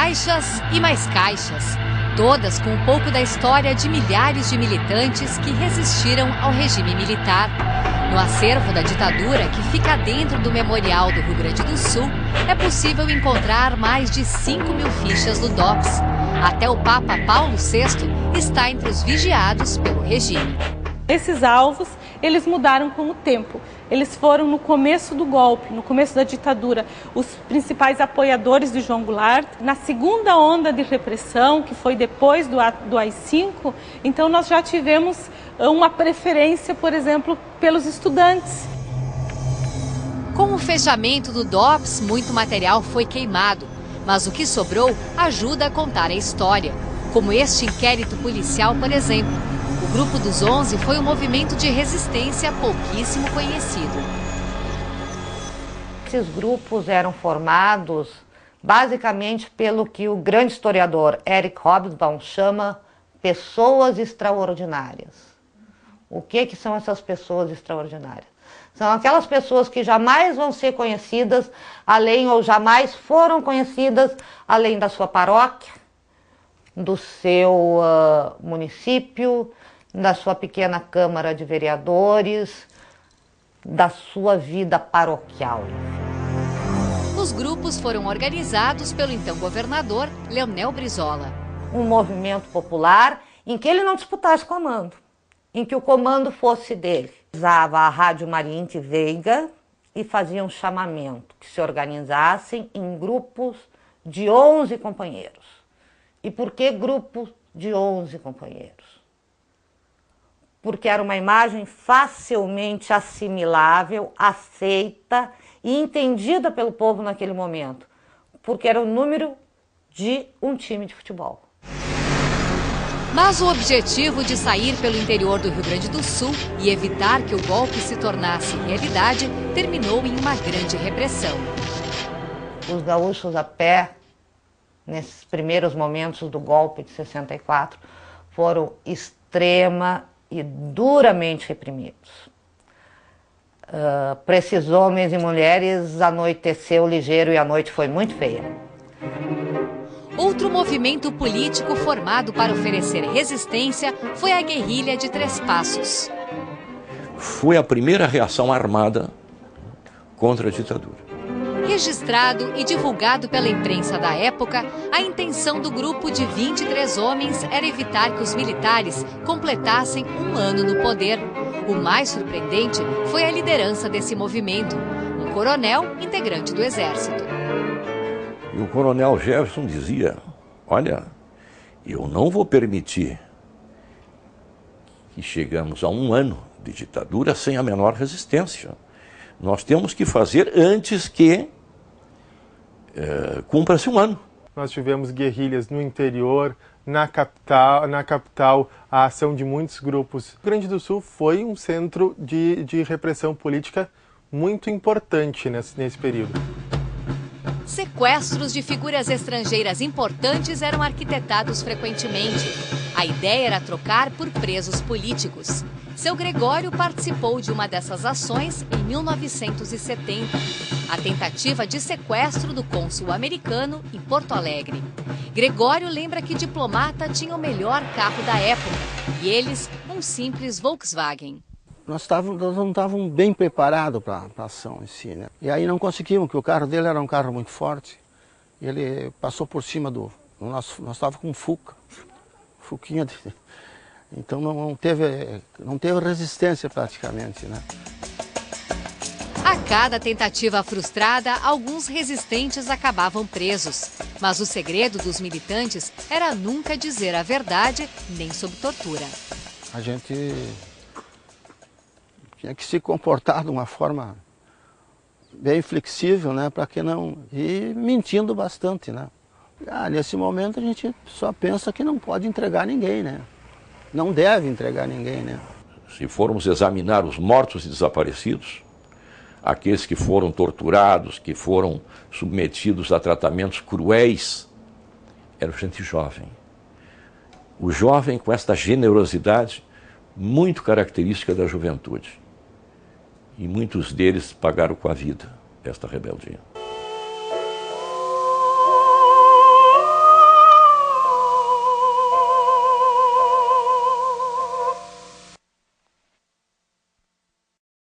Caixas e mais caixas, todas com um pouco da história de milhares de militantes que resistiram ao regime militar. No acervo da ditadura, que fica dentro do Memorial do Rio Grande do Sul, é possível encontrar mais de 5.000 fichas do DOPS. Até o Papa Paulo VI está entre os vigiados pelo regime. Esses alvos, eles mudaram com o tempo. Eles foram no começo do golpe, no começo da ditadura, os principais apoiadores de João Goulart. Na segunda onda de repressão, que foi depois do AI-5, então nós já tivemos uma preferência, por exemplo, pelos estudantes. Com o fechamento do DOPS, muito material foi queimado, mas o que sobrou ajuda a contar a história, como este inquérito policial, por exemplo. O Grupo dos 11 foi um movimento de resistência pouquíssimo conhecido. Esses grupos eram formados basicamente pelo que o grande historiador Eric Hobsbawm chama pessoas extraordinárias. O que são essas pessoas extraordinárias? São aquelas pessoas que jamais vão ser conhecidas além ou jamais foram conhecidas além da sua paróquia, do seu município, da sua pequena Câmara de Vereadores, da sua vida paroquial. Os grupos foram organizados pelo então governador Leonel Brizola. Um movimento popular em que ele não disputasse comando, em que o comando fosse dele. Usava a Rádio Mariinte Veiga e fazia um chamamento que se organizassem em grupos de 11 companheiros. E por que grupos de 11 companheiros? Porque era uma imagem facilmente assimilável, aceita e entendida pelo povo naquele momento. Porque era o número de um time de futebol. Mas o objetivo de sair pelo interior do Rio Grande do Sul e evitar que o golpe se tornasse realidade terminou em uma grande repressão. Os gaúchos a pé, nesses primeiros momentos do golpe de 64, foram extrema e duramente reprimidos. Para esses homens e mulheres, anoiteceu ligeiro e a noite foi muito feia. Outro movimento político formado para oferecer resistência foi a Guerrilha de Três Passos. Foi a primeira reação armada contra a ditadura. Registrado e divulgado pela imprensa da época, a intenção do grupo de 23 homens era evitar que os militares completassem um ano no poder. O mais surpreendente foi a liderança desse movimento, um coronel integrante do Exército. E o coronel Jefferson dizia, olha, eu não vou permitir que chegamos a um ano de ditadura sem a menor resistência. Nós temos que fazer antes que cumpra-se um ano. Nós tivemos guerrilhas no interior, na capital, a ação de muitos grupos. O Rio Grande do Sul foi um centro de repressão política muito importante nesse período. Sequestros de figuras estrangeiras importantes eram arquitetados frequentemente. A ideia era trocar por presos políticos. Seu Gregório participou de uma dessas ações em 1970. A tentativa de sequestro do cônsul americano em Porto Alegre. Gregório lembra que diplomata tinha o melhor carro da época e eles um simples Volkswagen. Nós não estávamos bem preparados para a ação em si, né? E aí não conseguimos, porque o carro dele era um carro muito forte. E ele passou por cima do... Nós estávamos com um Fuquinha dele. Então não teve resistência praticamente, né? A cada tentativa frustrada, alguns resistentes acabavam presos. Mas o segredo dos militantes era nunca dizer a verdade, nem sob tortura. A gente tinha que se comportar de uma forma bem flexível, né, para que não... E mentindo bastante, né? Nesse momento a gente só pensa que não pode entregar ninguém, né? Não deve entregar ninguém, né? Se formos examinar os mortos e desaparecidos, aqueles que foram torturados, que foram submetidos a tratamentos cruéis, eram gente jovem. O jovem com esta generosidade muito característica da juventude. E muitos deles pagaram com a vida esta rebeldia.